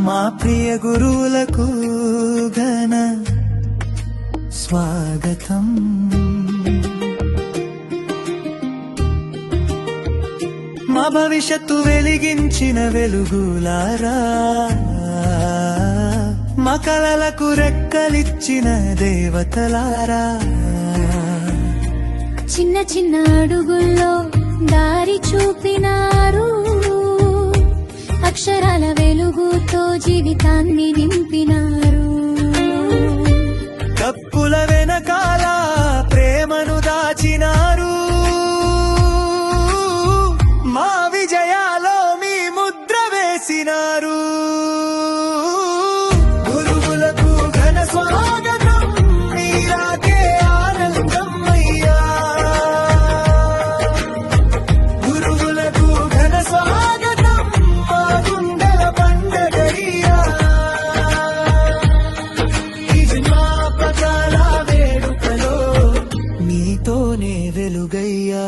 మా ప్రియ గురువులకు ఘన స్వాగతం. మా భవిష్యత్తు వెలిగించిన వెలుగులారా, మా కలలకు రెక్కలిచ్చిన దేవతలారా, చిన్న చిన్న అడుగుల్లో దారి చూపినారు, అక్షరాల వెలుగుతో జీవితాన్ని నింపినారు. తప్పుల వెనకాల ప్రేమను దాచినారు, మా విజయాలో మీ ముద్ర వేసినారు. గురువులకు ఘన స్వాగతం, మీరాకే ఆనందం అయ్యా. గురువులకు ఘన స్వాగతం, మా గుండెల పండగయ్యా. ఈ జ్ఞాపకాల వేడుకలో మీతోనే వెలుగయ్యా.